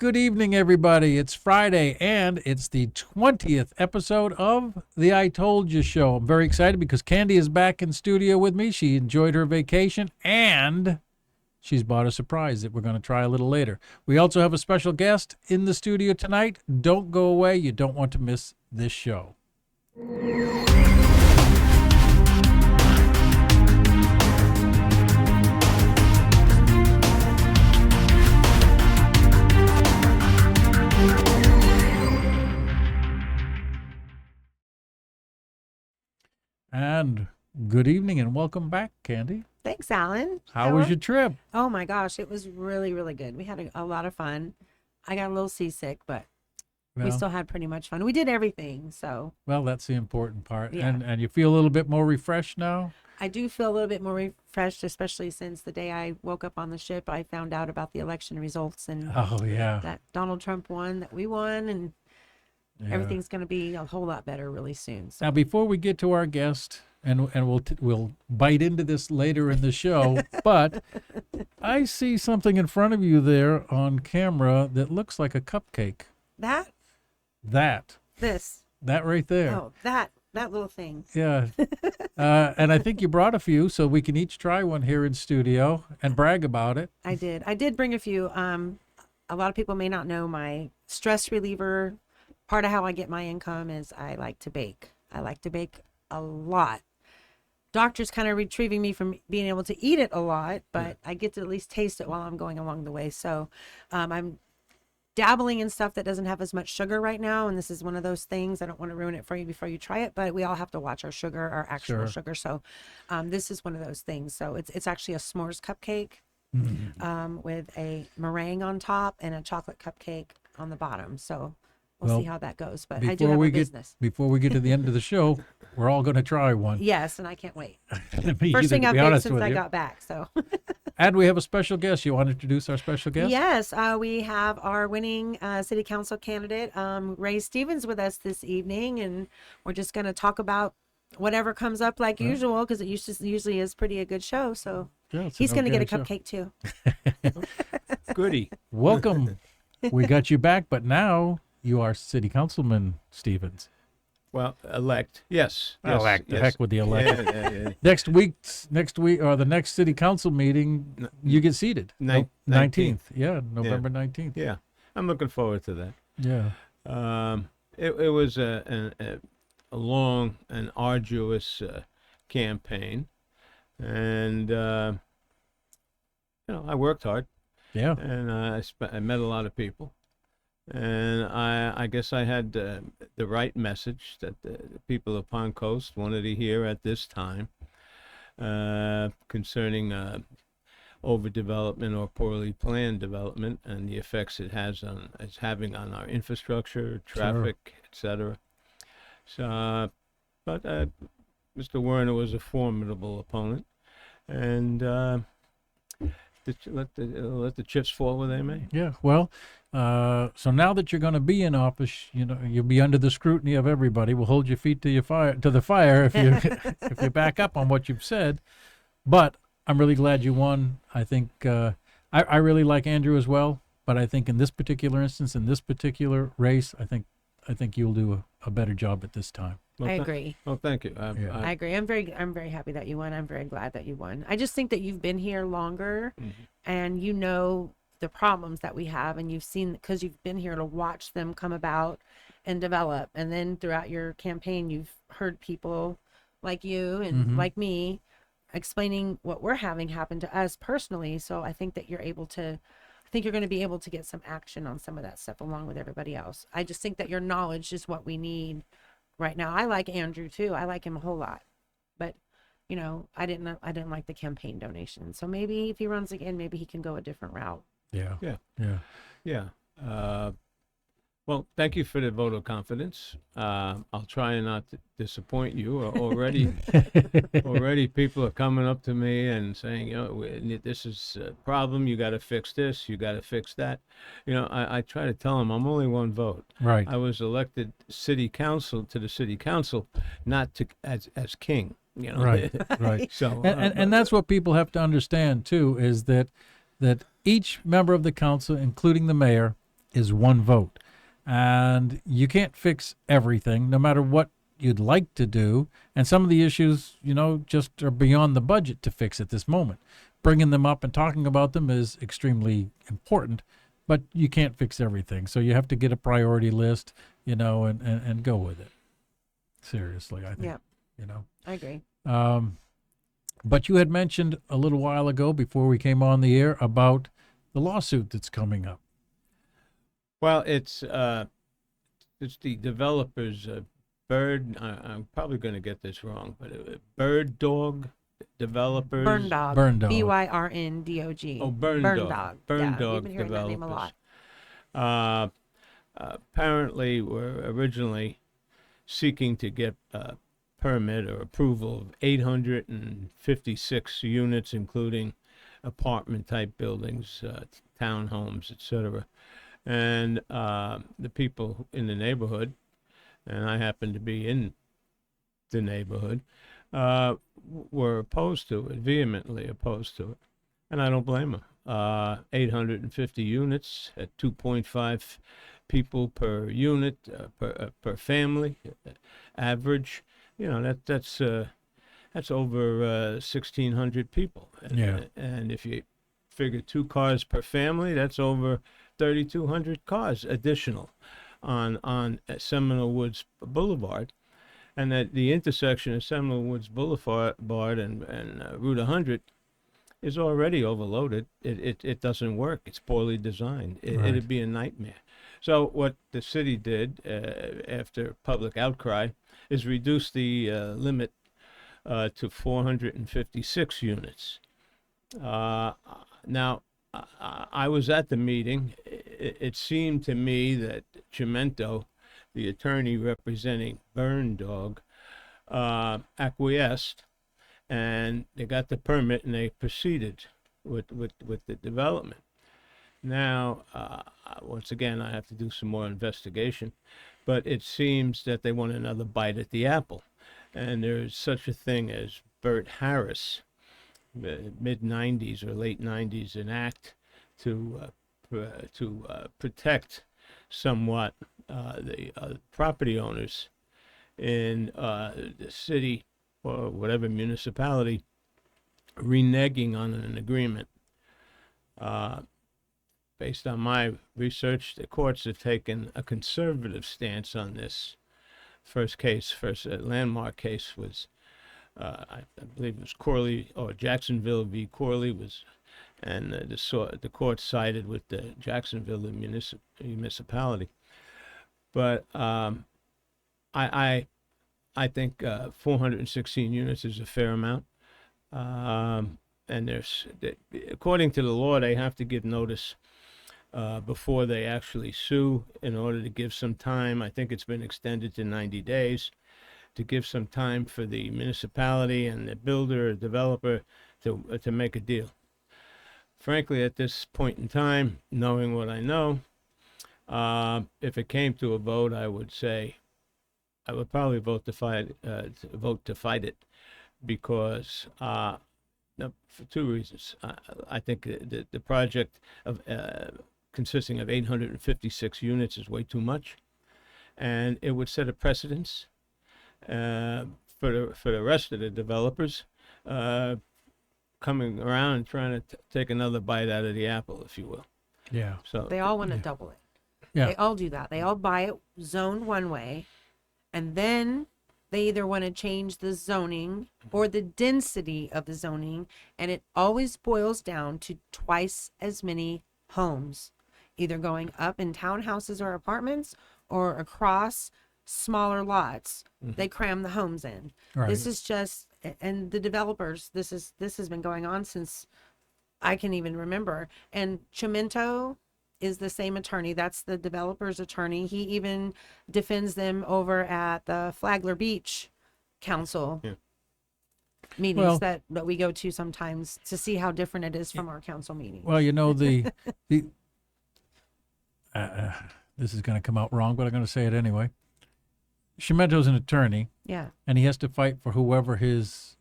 Good evening, everybody. It's Friday, and it's the 20th episode of the I Told You Show. I'm very excited because Kandi is back in studio with me. She enjoyed her vacation, and she's bought a surprise that we're going to try a little later. We also have a special guest in the studio tonight. Don't go away. You don't want to miss this show. And good evening and welcome back, Kandi. Thanks, Alan. How was your trip? Oh my gosh, it was really, really good. We had a lot of fun. I got a little seasick, but we still had pretty much fun. We did everything, so. Well, that's the important part. Yeah. And you feel a little bit more refreshed now? I do feel a little bit more refreshed, especially since the day I woke up on the ship, I found out about the election results and that Donald Trump won, that we won, and everything's going to be a whole lot better really soon. So. Now, before we get to our guest, and we'll bite into this later in the show, but I see something in front of you there on camera that looks like a cupcake. That right there. Oh, that little thing. Yeah. And I think you brought a few, so we can each try one here in studio and brag about it. I did bring a few. A lot of people may not know my stress reliever. Part of how I get my income is I like to bake. I like to bake a lot. Doctor's kind of retrieving me from being able to eat it a lot, but I get to at least taste it while I'm going along the way. So I'm dabbling in stuff that doesn't have as much sugar right now, and this is one of those things. I don't want to ruin it for you before you try it, but we all have to watch our sugar, our actual sugar. So this is one of those things. So it's actually a s'mores cupcake with a meringue on top and a chocolate cupcake on the bottom. So we'll see how that goes. But I do have a business. Before we get to the end of the show, we're all going to try one. Yes, and I can't wait. First thing I've made since I got back. So. And we have a special guest. You want to introduce our special guest? Yes, we have our winning city council candidate, Ray Stevens, with us this evening, and we're just going to talk about whatever comes up like usual, because it usually is pretty a good show. So he's going to get a cupcake too. Goody. Welcome. We got you back, but now you are City Councilman Stevens. Well, elect, yes. Elect. The heck with the elect. Yeah. Next week, or the next city council meeting, you get seated. 19th. Yeah, November 19th. Yeah, I'm looking forward to that. Yeah. It was a long and arduous campaign, and I worked hard. Yeah. And I met a lot of people. And I guess I had the right message that the people of Pond Coast wanted to hear at this time concerning overdevelopment or poorly planned development and the effects it's having on our infrastructure, traffic, etc. So, but Mr. Werner was a formidable opponent, and let the chips fall where they may. Yeah. Well. So now that you're going to be in office, you'll be under the scrutiny of everybody. We'll hold your feet to the fire if you if you back up on what you've said. But I'm really glad you won. I think I really like Andrew as well. But I think in this particular instance, in this particular race, I think you'll do a better job at this time. Well, I agree. Well, thank you. I agree. I'm very happy that you won. I'm very glad that you won. I just think that you've been here longer, and you know the problems that we have, and you've seen, because you've been here to watch them come about and develop, and then throughout your campaign you've heard people like you and like me explaining what we're having happen to us personally. So I think that you're going to be able to get some action on some of that stuff along with everybody else. I just think that your knowledge is what we need right now. I like Andrew too. I like him a whole lot, but I didn't like the campaign donation. So maybe if he runs again, maybe he can go a different route. Yeah. Well, thank you for the vote of confidence. I'll try not to disappoint you. Already people are coming up to me and saying, this is a problem. You got to fix this. You got to fix that. I try to tell them I'm only one vote. Right. I was elected to the city council, not as king. Right. So, and that's what people have to understand too, is that each member of the council, including the mayor, is one vote. And you can't fix everything, no matter what you'd like to do. And some of the issues, just are beyond the budget to fix at this moment. Bringing them up and talking about them is extremely important, but you can't fix everything. So you have to get a priority list, and go with it. Seriously, I think, Yeah, I agree. But you had mentioned a little while ago before we came on the air about the lawsuit that's coming up. Well, it's the developers, Bird. I'm probably going to get this wrong, but Bird Dog developers. Burn Dog. Burn Dog. BYRNDOG. Oh, Burn Dog. Burn Yeah, Dog we've been hearing that name a developers. lot. Apparently, were originally seeking to get a permit or approval of 856 units, including apartment-type buildings, townhomes, etc. And the people in the neighborhood, and I happen to be in the neighborhood, were opposed to it, vehemently opposed to it. And I don't blame them. 850 units at 2.5 people per unit, per family, average. That's over 1,600 people. Yeah. And if you figure 2 cars per family, that's over 3,200 cars additional on Seminole Woods Boulevard. And that the intersection of Seminole Woods Boulevard and Route 100 is already overloaded. It doesn't work. It's poorly designed. Right. It'd be a nightmare. So what the city did after public outcry is reduce the limit to 456 units. Now, I was at the meeting. It seemed to me that Chimento, the attorney representing Burn Dog, acquiesced, and they got the permit and they proceeded with the development. Now, once again, I have to do some more investigation, but it seems that they want another bite at the apple. And there's such a thing as Bert Harris, mid-'90s or late '90s, an act to protect somewhat the property owners in the city or whatever municipality reneging on an agreement. Based on my research, the courts have taken a conservative stance on this. First landmark case was, I believe it was Corley, or Jacksonville v. Corley and the court sided with the Jacksonville municipality. But I think 416 units is a fair amount. And according to the law, they have to give notice before they actually sue, in order to give some time. I think it's been extended to 90 days to give some time for the municipality and the builder or developer to make a deal. Frankly, at this point in time, knowing what I know, if it came to a vote, I would probably vote to fight it, because for 2 reasons. I think the project of consisting of 856 units is way too much, and it would set a precedence for the rest of the developers coming around and trying to take another bite out of the apple, if you will. Yeah. So They all want to double it. Yeah. They all do that. They all buy it zoned one way, and then they either want to change the zoning or the density of the zoning, and it always boils down to twice as many homes, either going up in townhouses or apartments or across smaller lots. They cram the homes in. Right. This is just, and the developers, this has been going on since I can even remember. And Chimento is the same attorney. That's the developer's attorney. He even defends them over at the Flagler Beach Council meetings that we go to sometimes to see how different it is from our council meetings. Well, this is going to come out wrong, but I'm going to say it anyway. Chimento's an attorney, Yeah. and he has to fight for whoever his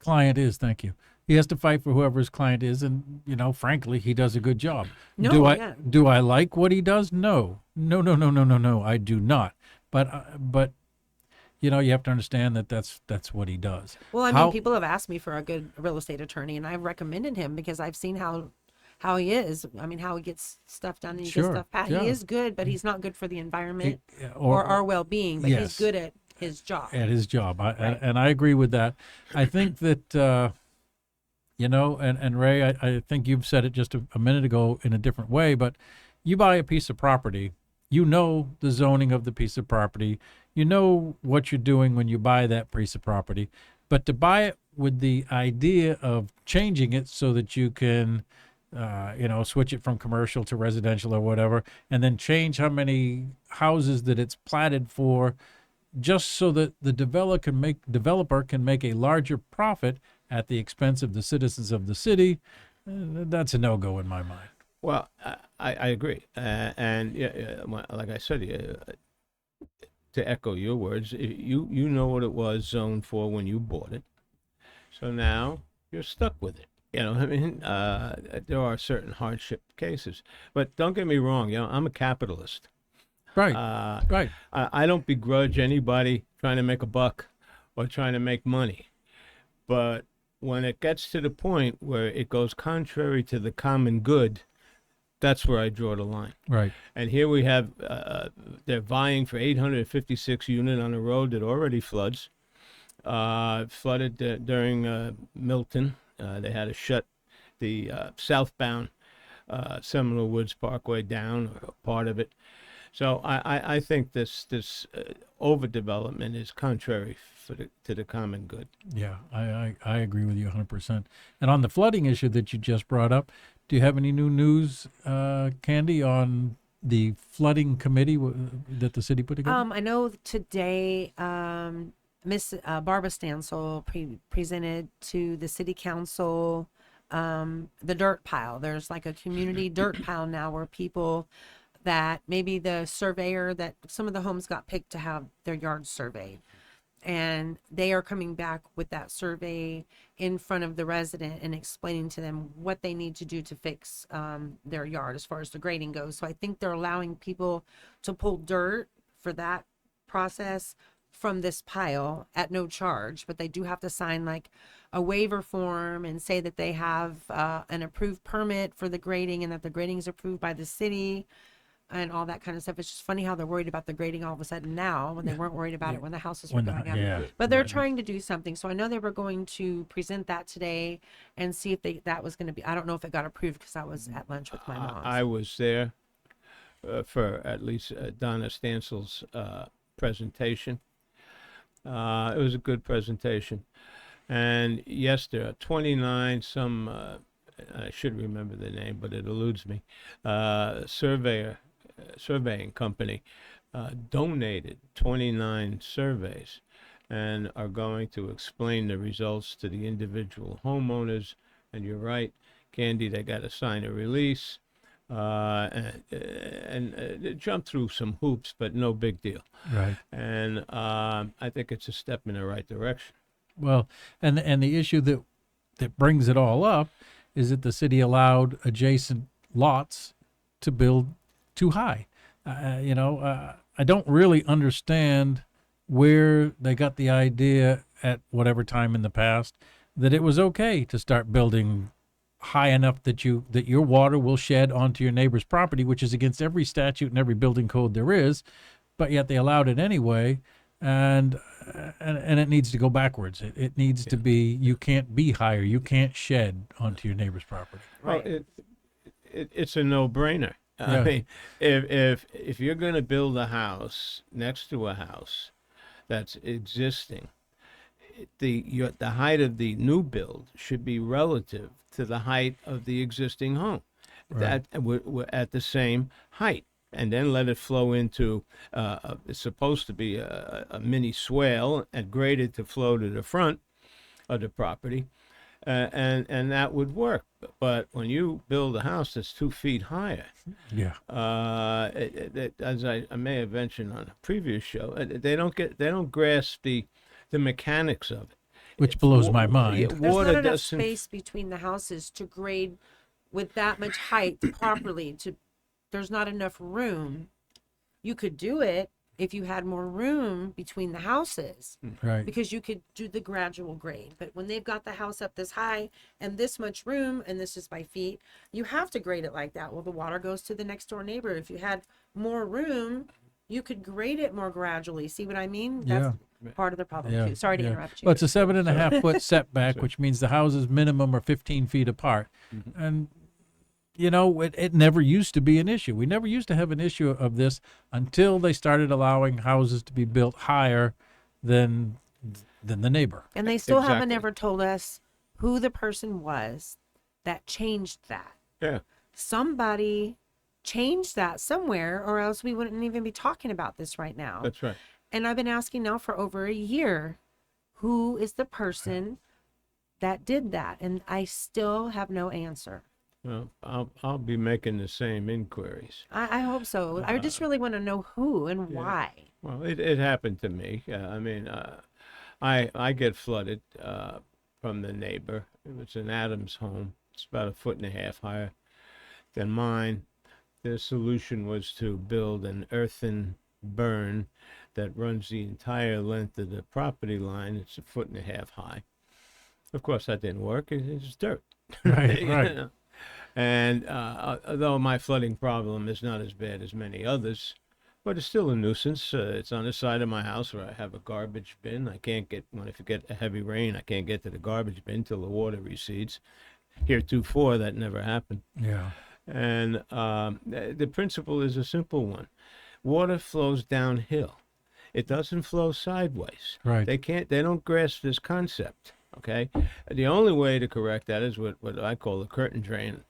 Client. is. Thank you. He has to fight for whoever his client is, and frankly, he does a good job. No, do I yeah. do I like what he does? No, no, no, no, no, no, no. I do not. But you have to understand that that's what he does. Well, I How- mean, people have asked me for a good real estate attorney, and I've recommended him because I've seen how he is. I mean, how he gets stuff done and he Sure, gets stuff passed. yeah. He is good, but he's not good for the environment or or our well-being. But yes. he's good at his job. at his job. Right. And I agree with that. I think that, and Ray, I think you've said it just a minute ago in a different way, but you buy a piece of property, the zoning of the piece of property, what you're doing when you buy that piece of property, but to buy it with the idea of changing it so that you can, switch it from commercial to residential or whatever, and then change how many houses that it's platted for, just so that the developer can make a larger profit at the expense of the citizens of the city, that's a no-go in my mind. Well, I agree. And well, like I said, to echo your words, you know what it was zoned for when you bought it. So now you're stuck with it. I mean, there are certain hardship cases. But don't get me wrong, I'm a capitalist. Right, right. I don't begrudge anybody trying to make a buck or trying to make money. But when it gets to the point where it goes contrary to the common good, that's where I draw the line. Right. And here we have, they're vying for 856 unit on a road that already floods. Flooded during Milton. They had to shut the southbound Seminole Woods Parkway down, or part of it. So I think this overdevelopment is contrary to the common good. Yeah, I agree with you 100%. And on the flooding issue that you just brought up, do you have any new news, Kandi, on the flooding committee that the city put together? I know today, Miss Barbara Stansel presented to the city council the dirt pile. There's like a community dirt pile now where people that maybe the surveyor, that some of the homes got picked to have their yards surveyed, and they are coming back with that survey in front of the resident and explaining to them what they need to do to fix their yard as far as the grading goes. So I think they're allowing people to pull dirt for that process from this pile at no charge, but they do have to sign like a waiver form and say that they have an approved permit for the grading and that the grading is approved by the city and all that kind of stuff. It's just funny how they're worried about the grading all of a sudden now when they weren't worried about it when the houses were going up. Yeah. But they're trying to do something. So I know they were going to present that today and see if that was going to be, I don't know if it got approved because I was at lunch with my mom. I was there for at least Donna Stansel's presentation. It was a good presentation. And yes, there are 29 I should remember the name, but it eludes me, surveying company donated 29 surveys and are going to explain the results to the individual homeowners. And you're right, Kandi, they got to sign a release and jump through some hoops, but no big deal. Right. And I think it's a step in the right direction. Well, and the issue that brings it all up is that the city allowed adjacent lots to build too high. I don't really understand where they got the idea at whatever time in the past that it was okay to start building high enough that your water will shed onto your neighbor's property, which is against every statute and every building code there is, but yet they allowed it anyway. And it needs to go backwards. It needs to be, you can't be higher. You can't shed onto your neighbor's property. Well, it's a no-brainer. Yeah. I mean, if you're going to build a house next to a house that's existing, the height of the new build should be relative to the height of the existing home. Right. That we're at the same height. And then let it flow into, it's supposed to be a mini swale and graded to flow to the front of the property. And that would work. But when you build a house that's 2 feet higher, Yeah. as I may have mentioned on a previous show, they don't grasp the mechanics of it. which blows my Yeah, mind. There's water not enough doesn't. space between the houses to grade with that much height properly. There's not enough room. You could do it if you had more room between the houses, Right. because you could do the gradual grade. But when they've got the house up this high and this much room, and this is by feet, you have to grade it like that. Well, the water goes to the next door neighbor. If you had more room, you could grade it more gradually. See what I mean? That's part of the problem Yeah. too. Sorry to Yeah. interrupt you. Well, it's a 7.5 foot setback, Sure. which means the houses minimum are 15 feet apart. Mhm. And, you know, it never used to be an issue. We never used to have an issue of this until they started allowing houses to be built higher than the neighbor. And they still haven't Exactly. ever told us who the person was that changed that. Yeah. Somebody changed that somewhere, or else we wouldn't even be talking about this right now. That's right. And I've been asking now for over a year, who is the person that did that? And I still have no answer. Well, I'll be making the same inquiries. I hope so. I just really want to know who and why. Well, it happened to me. I mean, I get flooded from the neighbor. It was an Adams home. It's about 1.5 feet higher than mine. The solution was to build an earthen burn that runs the entire length of the property line. It's 1.5 feet high. Of course, that didn't work. It's dirt. Right, You right. know? And although my flooding problem is not as bad as many others, but it's still a nuisance. It's on the side of my house where I have a garbage bin. I can't get, if you get a heavy rain, I can't get to the garbage bin till the water recedes. Heretofore, that never happened. Yeah. And the principle is a simple one. Water flows downhill. It doesn't flow sideways. Right. They don't grasp this concept. Okay. The only way to correct that is what I call a curtain drain.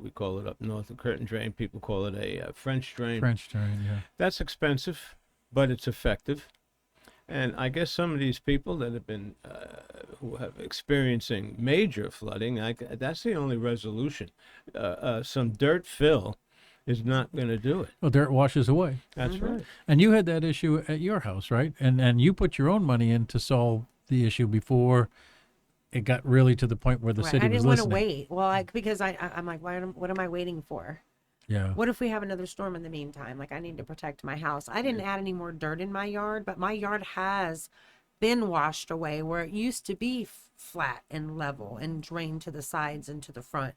We call it up north a curtain drain. People call it a French drain. French drain, yeah. That's expensive, but it's effective. And I guess some of these people that have been who have experiencing major flooding, that's the only resolution. Some dirt fill is not going to do it. Well, dirt washes away. That's right. And you had that issue at your house, right? And you put your own money in to solve the issue before it got really to the point where the Right. city I was didn't want to listening. wait. Well, because I'm like, what am I waiting for? Yeah. What if we have another storm in the meantime? Like, I need to protect my house. I didn't add any more dirt in my yard, but my yard has been washed away where it used to be flat and level and drained to the sides and to the front,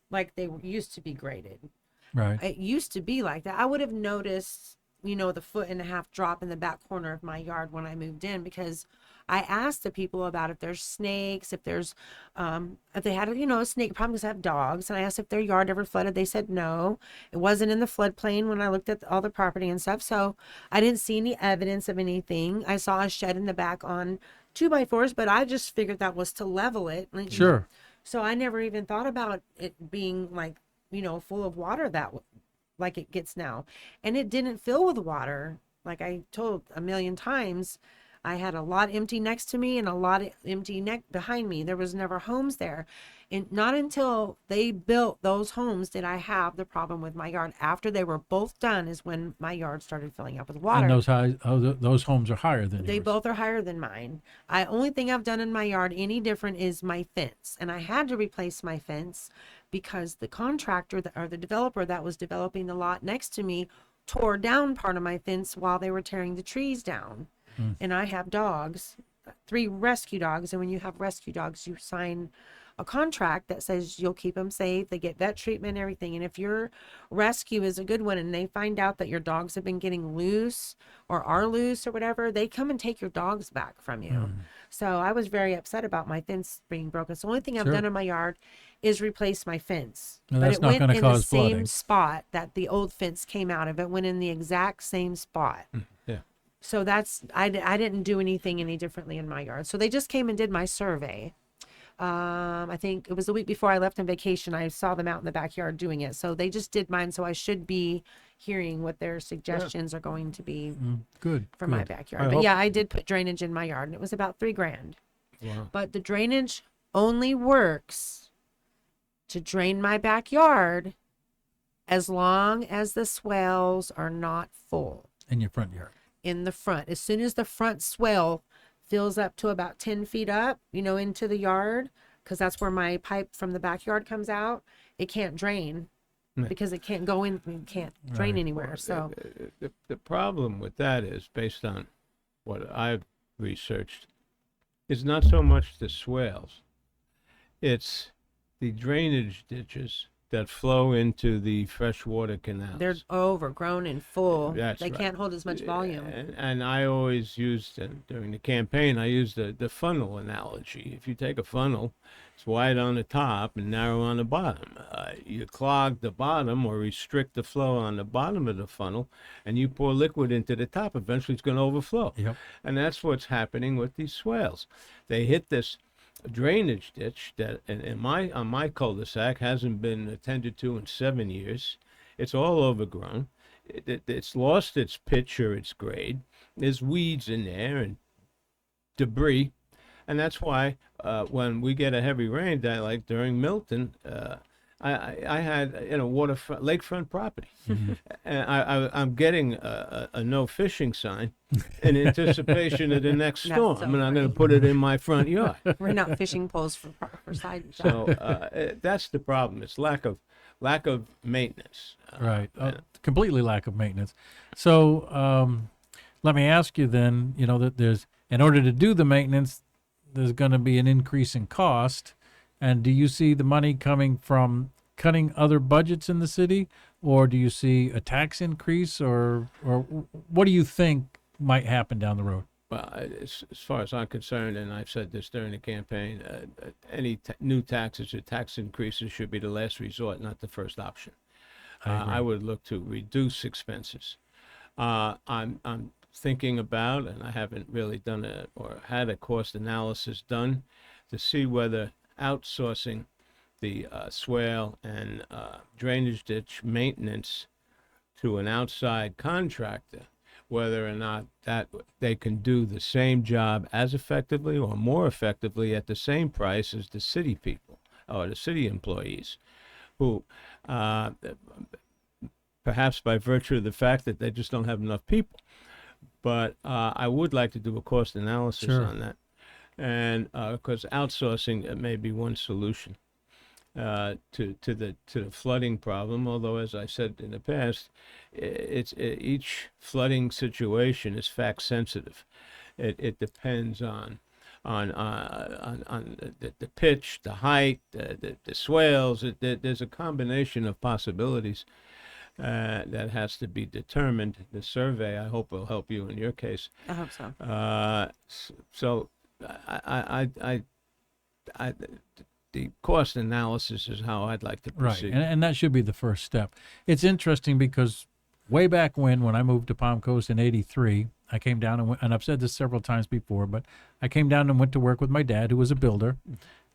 like they used to be graded. Right. It used to be like that. I would have noticed, the 1.5 foot drop in the back corner of my yard when I moved in, because I asked the people about if there's snakes, if there's, if they had, a snake problem, because I have dogs. And I asked if their yard ever flooded. They said no. It wasn't in the floodplain when I looked at all the property and stuff. So I didn't see any evidence of anything. I saw a shed in the back on 2x4s, but I just figured that was to level it. Like, Sure. So I never even thought about it being like, full of water like it gets now. And it didn't fill with water. Like I told a million times, I had a lot empty next to me and a lot empty behind me. There was never homes there. And not until they built those homes did I have the problem with my yard. After they were both done is when my yard started filling up with water. And those homes are higher than They yours. both are higher than mine. Only thing I've done in my yard any different is my fence. And I had to replace my fence because the contractor or the developer that was developing the lot next to me tore down part of my fence while they were tearing the trees down. And I have dogs, 3 rescue dogs. And when you have rescue dogs, you sign a contract that says you'll keep them safe. They get vet treatment, everything. And if your rescue is a good one and they find out that your dogs have been getting loose or are loose or whatever, they come and take your dogs back from you. So I was very upset about my fence being broken. So the only thing I've Sure. done in my yard is replace my fence. Now, But that's it not went gonna in cause the same flooding. spot that the old fence came out of. It went in the exact same spot. Yeah. So I didn't do anything any differently in my yard. So they just came and did my survey. I think it was the week before I left on vacation. I saw them out in the backyard doing it. So they just did mine. So I should be hearing what their suggestions are going to be Good. for good. my backyard. I But hope- yeah, I did put drainage in my yard and it was about $3,000. Wow. But the drainage only works to drain my backyard as long as the swells are not full In your front yard. in the front. As soon as the front swell fills up to about 10 feet up, into the yard, because that's where my pipe from the backyard comes out. It can't drain because it can't go in, it can't drain anywhere. So The problem with that is, based on what I've researched, is not so much the swales. It's the drainage ditches that flow into the freshwater canals. they're overgrown and full. That's They right. can't hold as much volume. And I always used, during the campaign, I used the funnel analogy. If you take a funnel, it's wide on the top and narrow on the bottom. You clog the bottom or restrict the flow on the bottom of the funnel, and you pour liquid into the top, eventually it's going to overflow. Yep. And that's what's happening with these swales. They hit this drainage ditch that on my cul-de-sac hasn't been attended to in 7 years. It's all overgrown. It's lost its pitch or its grade. There's weeds in there and debris, and that's why when we get a heavy rain, like during Milton, I had waterfront, lakefront property, and I'm getting a no fishing sign in anticipation of the next That's storm, so and I'm going to funny. put it in my front yard. We're not fishing poles for side shot. So that's the problem. It's lack of maintenance. Right. Completely lack of maintenance. So let me ask you then, that in order to do the maintenance, there's going to be an increase in cost. And do you see the money coming from cutting other budgets in the city, or do you see a tax increase, or what do you think might happen down the road? Well, as far as I'm concerned, and I've said this during the campaign, any new taxes or tax increases should be the last resort, not the first option. I would look to reduce expenses. I'm thinking about, and I haven't really done or had a cost analysis done to see whether outsourcing the swale and drainage ditch maintenance to an outside contractor, whether or not that they can do the same job as effectively or more effectively at the same price as the city people or the city employees, who perhaps by virtue of the fact that they just don't have enough people. But I would like to do a cost analysis on that. And because outsourcing may be one solution to the flooding problem. Although, as I said in the past, each flooding situation is fact sensitive. It depends on the pitch, the height, the swales. There's a combination of possibilities that has to be determined. The survey, I hope, will help you in your case. I hope so. So the cost analysis is how I'd like to Right, proceed. and that should be the first step. It's interesting because way back when I moved to Palm Coast in '83, I came down and I've said this several times before, but I came down and went to work with my dad, who was a builder.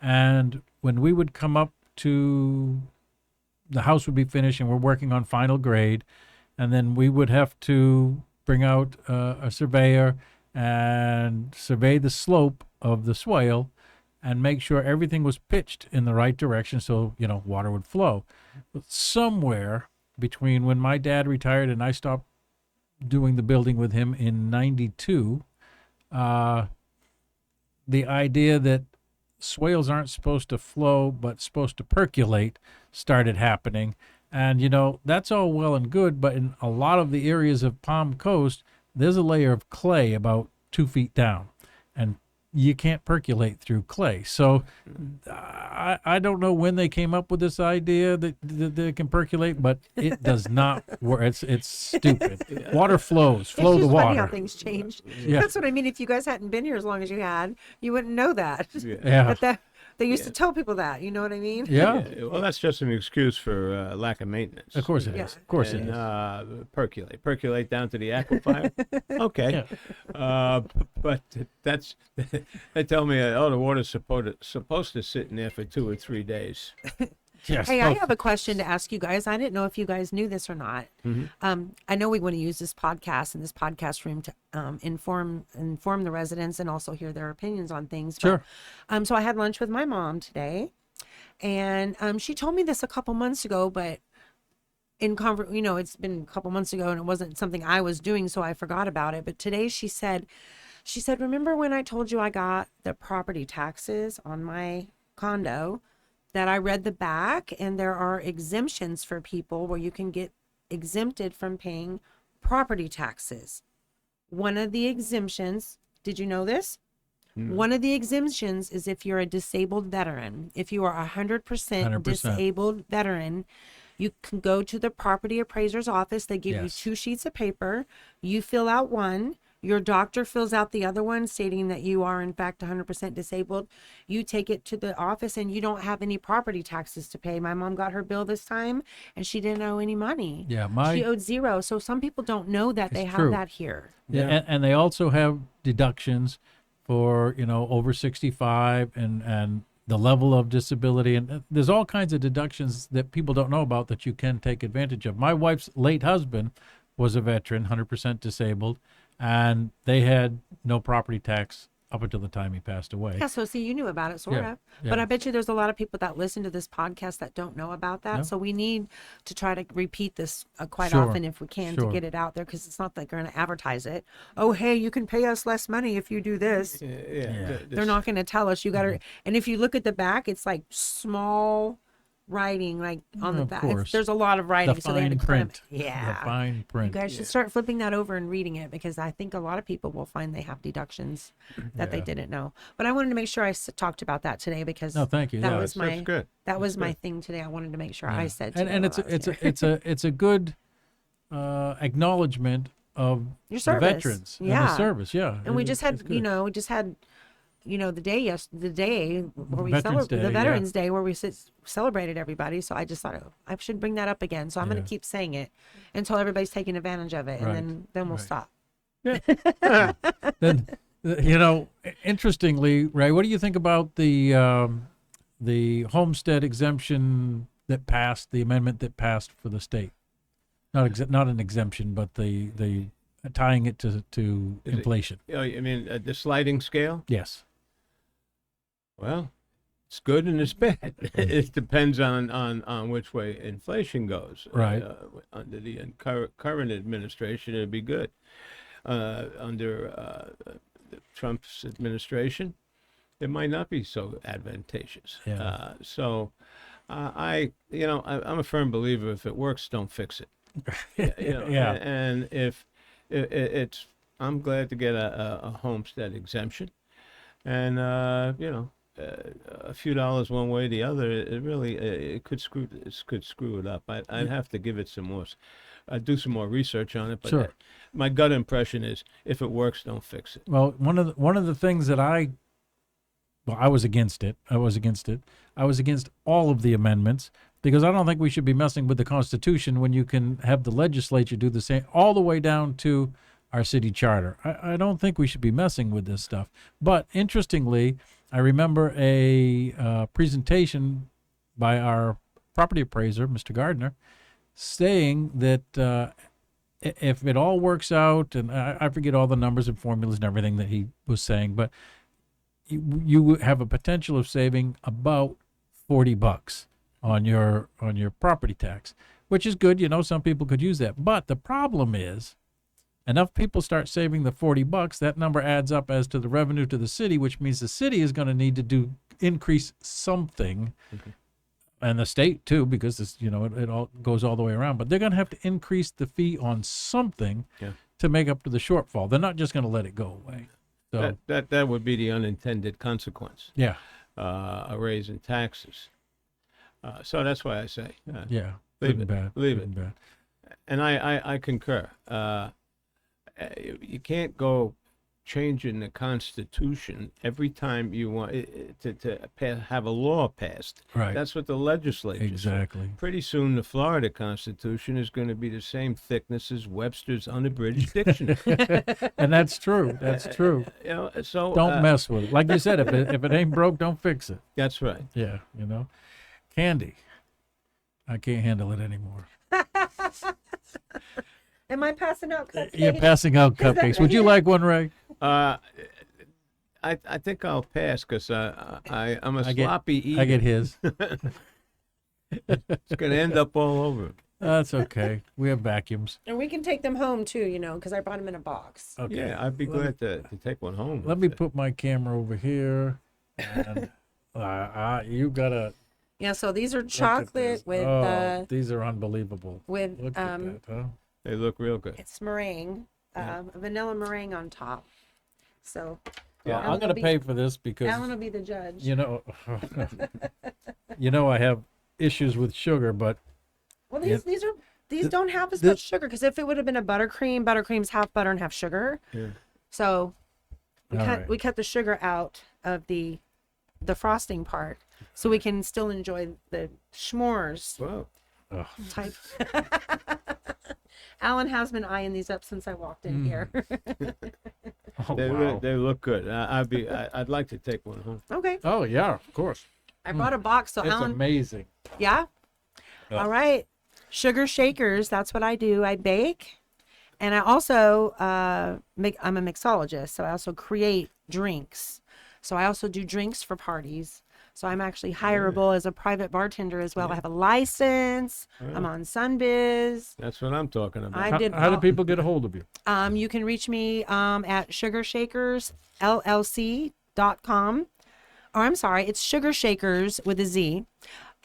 And when we would come up to the house would be finished and we're working on final grade, and then we would have to bring out a surveyor and survey the slope of the swale and make sure everything was pitched in the right direction so, water would flow. But somewhere between when my dad retired and I stopped doing the building with him in '92, the idea that swales aren't supposed to flow but supposed to percolate started happening. And, that's all well and good, but in a lot of the areas of Palm Coast, there's a layer of clay about 2 feet down, and you can't percolate through clay. So I don't know when they came up with this idea that they can percolate, but it does not work. It's stupid. Water flows. Flow It's the just funny how water. things changed. Yeah. That's what I mean. If you guys hadn't been here as long as you had, you wouldn't know that. Yeah. But they used to tell people that. You know what I mean? Yeah. Well, that's just an excuse for lack of maintenance. Of course it is. Yeah. Of course it And is. percolate down to the aquifer. Okay, but they tell me, the water's supposed to sit in there for 2 or 3 days. Yes. Hey, I have a question to ask you guys. I didn't know if you guys knew this or not. I know we want to use this podcast and this podcast room to inform the residents and also hear their opinions on things. Sure. But, so I had lunch with my mom today, and she told me this a couple months ago, but it's been a couple months ago and it wasn't something I was doing, so I forgot about it. But today she said She said, remember when I told you I got the property taxes on my condo, that I read the back and there are exemptions for people where you can get exempted from paying property taxes. One of the exemptions, did you know this? One of the exemptions is if you're a disabled veteran. If you are 100% 100%. disabled veteran, you can go to the property appraiser's office. They give you Yes. 2 sheets of paper. You fill out one. Your doctor fills out the other one, stating that you are in fact 100% disabled. You take it to the office and you don't have any property taxes to pay. My mom got her bill this time and she didn't owe any money. Yeah, She owed 0. So some people don't know that they It's have true. that here. Yeah, Yeah. and they also have deductions for, over 65 and the level of disability, and there's all kinds of deductions that people don't know about that you can take advantage of. My wife's late husband was a veteran, 100% disabled, and they had no property tax up until the time he passed away. Yeah, so see, you knew about it, sort Yeah, of. But yeah. I bet you there's a lot of people that listen to this podcast that don't know about that. Yeah. So we need to try to repeat this quite Sure, often if we can sure. to get it out there, because it's not like they're going to advertise it. Oh, hey, you can pay us less money if you do this. Yeah. They're not going to tell us. You got to, Mm-hmm. and if you look at the back, it's like small writing, like on the Of back. course. There's a lot of writing, The so they had fine to cram print. it. Yeah. The fine You print. guys should start flipping that over and reading it, because I think a lot of people will find they have deductions that they Yeah. didn't know. But I wanted to make sure I talked about that today, because No, thank you. that Yeah, was that's good. that was That's my good. thing today. I wanted to make sure Yeah. I said and today it's while I was a, here. it's a good acknowledgement of Your the service. veterans and the Yeah. service. Yeah, And we It- just it's had, good. we just had, the day where we Veterans Day, the yeah. Veterans Day where we celebrated everybody. So I just thought, I should bring that up again. So I'm going Yeah. to keep saying it until everybody's taking advantage of it, Right, and then we'll right. stop. Then, interestingly, Ray, what do you think about the homestead exemption that passed, the amendment that passed for the state? Not an exemption, but the tying it to Is it- inflation. I mean, the sliding scale. Yes. Well, it's good and it's bad. It depends on which way inflation goes. Right. Under the current administration, it'd be good. Under Trump's administration, it might not be so advantageous. Yeah. I'm a firm believer. If it works, don't fix it. Yeah. And if it's, I'm glad to get a homestead exemption, and a few dollars one way or the other, it really it could screw it up. I'd have to give it some more. I'd do some more research on it, but Sure. my gut impression is if it works, don't fix it. Well, one of the things that I was against it. I was against all of the amendments, because I don't think we should be messing with the Constitution when you can have the legislature do the same, all the way down to our city charter. I don't think we should be messing with this stuff. But interestingly, I remember a presentation by our property appraiser, Mr. Gardner, saying that if it all works out, and I forget all the numbers and formulas and everything that he was saying, but you have a potential of saving about $40 on your property tax, which is good. Some people could use that. But the problem is, enough people start saving the $40, that number adds up as to the revenue to the city, which means the city is going to need to increase something, and the state too, because this, it all goes all the way around. But they're going to have to increase the fee on something to make up to the shortfall. They're not just going to let it go away. So That would be the unintended consequence. yeah, A raise in taxes. So that's why I say, yeah, Leave good and it. bad, Leave good it. and bad. and I concur. You can't go changing the Constitution every time you want have a law passed. Right. That's what the legislature said. Exactly. Pretty soon, the Florida Constitution is going to be the same thickness as Webster's unabridged dictionary. And that's true. That's true. So Don't mess with it. Like you said, if it ain't broke, don't fix it. That's right. Yeah, Kandi. I can't handle it anymore. Am I passing out cupcakes? You're passing out cupcakes. Would you like one, Ray? I think I'll pass because I'm a I get- sloppy eater. I get his. It's going to end up all over. That's okay. We have vacuums. And we can take them home too, you know, because I brought them in a box. Okay. Yeah, I'd be glad to take one home. Let me put my camera over here, and you gotta Yeah, so these are look at this. chocolate with These are unbelievable. Look at that, huh? They look real good. it's meringue, vanilla meringue on top. So Yeah, Alan I'm gonna will be- pay for this because Alan will be the judge. you know, I have issues with sugar, but Well, Yeah. these don't have as the- much sugar because if it would have been a buttercream's half butter and half sugar. Yeah. So we All cut right. we cut the sugar out of the frosting part, so we can still enjoy the s'mores Well, ugh. type. Alan has been eyeing these up since I walked in here. Oh, they wow. they look good. I'd like to take one home. Okay, Oh yeah, of course. I brought a box, so It's Alan. amazing. Yeah. Yeah. All right. Sugar shakers. That's what I do. I bake. And I also I'm a mixologist. So I also create drinks. So I also do drinks for parties. So I'm actually hireable as a private bartender as well. I have a license. I'm on Sunbiz. That's what I'm talking about. I How, did. how do people get a hold of you? You can reach me at sugarshakersllc.com. Or I'm sorry, it's sugarshakers with a Z,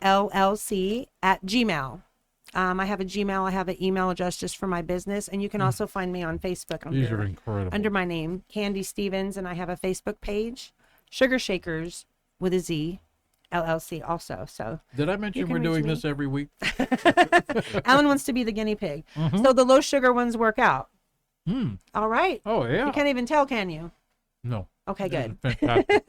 LLC at Gmail. I have a Gmail. I have an email address just for my business. And you can also find me on Facebook These are incredible. under my name, Kandi Stevens. And I have a Facebook page, Sugar Shakers with a Z, LLC also. So Did I mention can we're reach doing me. this every week? Alan wants to be the guinea pig. Mm-hmm. So the low sugar ones work out. Hmm. All right. Oh yeah. You can't even tell, can you? No. Okay, good. Fantastic.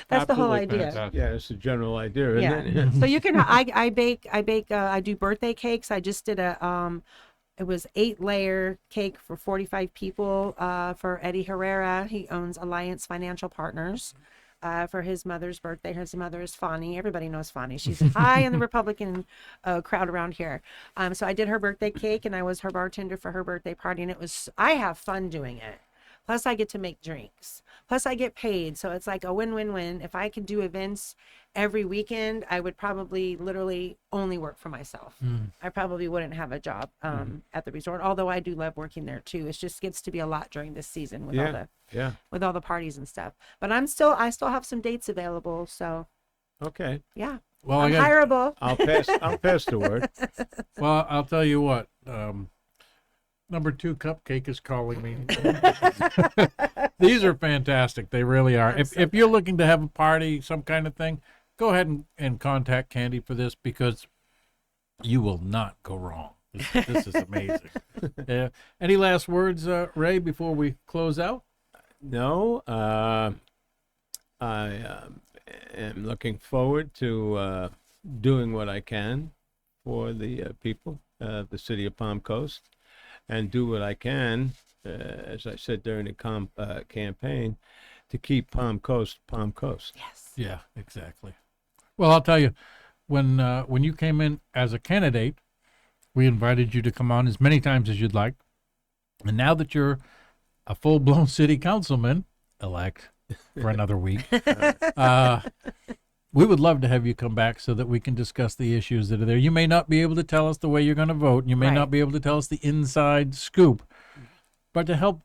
That's the whole Absolutely idea. fantastic. Yeah, it's a general idea, isn't Yeah. it? So you can I bake I do birthday cakes. I just did a it was 8-layer cake for 45 people for Eddie Herrera. He owns Alliance Financial Partners. For his mother's birthday. His mother is Fani. Everybody knows Fani. She's high in the Republican crowd around here. So I did her birthday cake and I was her bartender for her birthday party. And I have fun doing it. Plus I get to make drinks. Plus I get paid. So it's like a win-win-win. If I could do events every weekend, I would probably literally only work for myself. I probably wouldn't have a job at the resort, although I do love working there too. It just gets to be a lot during this season with all the Yeah. with all the parties and stuff. But I still have some dates available. So Okay. yeah, Well, I'm hireable. I'll pass the word. Well, I'll tell you what. Number 2 cupcake is calling me. These are fantastic. They really are. If you're looking to have a party, some kind of thing, go ahead and contact Kandi for this because you will not go wrong. This is amazing. Any last words, Ray, before we close out? No, I am looking forward to doing what I can for the people of the city of Palm Coast and do what I can, as I said during the campaign, to keep Palm Coast Palm Coast. Yes. Yeah, exactly. Well, I'll tell you, when you came in as a candidate, we invited you to come on as many times as you'd like. And now that you're a full-blown city councilman elect for another week, we would love to have you come back so that we can discuss the issues that are there. You may not be able to tell us the way you're going to vote. And you may Right. not be able to tell us the inside scoop, but to help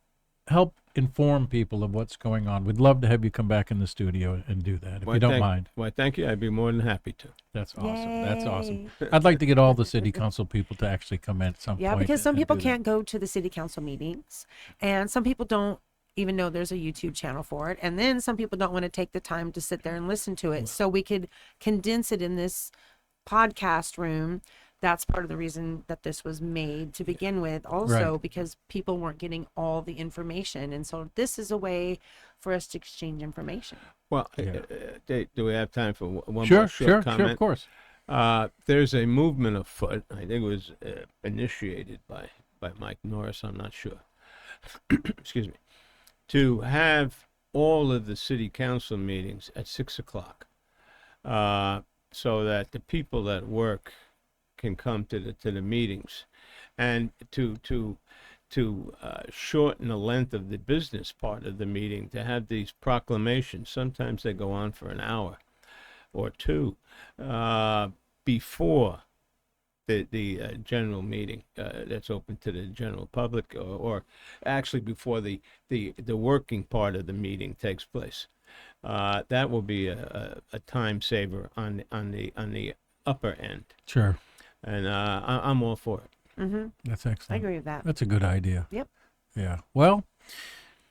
inform people of what's going on. We'd love to have you come back in the studio and do that, if you don't mind. Why, thank you. I'd be more than happy to. That's awesome. That's awesome. Yay. I'd like to get all the city council people to actually come in at some Yeah, point. because some and people do that. can't go to the city council meetings, and some people don't even know there's a YouTube channel for it, and then some people don't want to take the time to sit there and listen to it. So we could condense it in this podcast room. That's part of the reason that this was made to begin with, also Right. because people weren't getting all the information, and so this is a way for us to exchange information. Well, Yeah. do we have time for one Sure, more short comment? of course. There's a movement afoot. I think it was initiated by Mike Norris. I'm not sure. Excuse me. To have all of the city council meetings at 6:00, so that the people that work can come to the meetings, and to shorten the length of the business part of the meeting, to have these proclamations. Sometimes they go on for an hour or two before the general meeting that's open to the general public, or actually before the working part of the meeting takes place. That will be a time saver on the upper end, Sure. and I'm all for it. That's I excellent. agree with that. That's a good idea. Yep. Yeah. Well,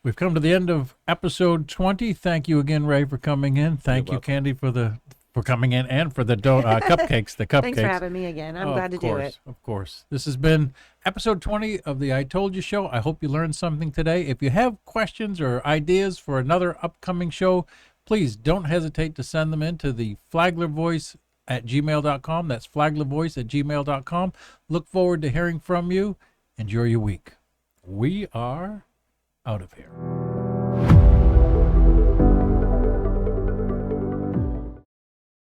we've come to the end of episode 20. Thank you again, Ray, for coming in. Thank you, welcome. Kandi, for coming in and for the cupcakes. The cupcakes. Thanks for having me again. I'm glad to do it. Of course. This has been episode 20 of the I Told You Show. I hope you learned something today. If you have questions or ideas for another upcoming show, please don't hesitate to send them in to the flaglervoice@gmail.com. That's flaglervoice@gmail.com. Look forward to hearing from you. Enjoy your week. We are out of here.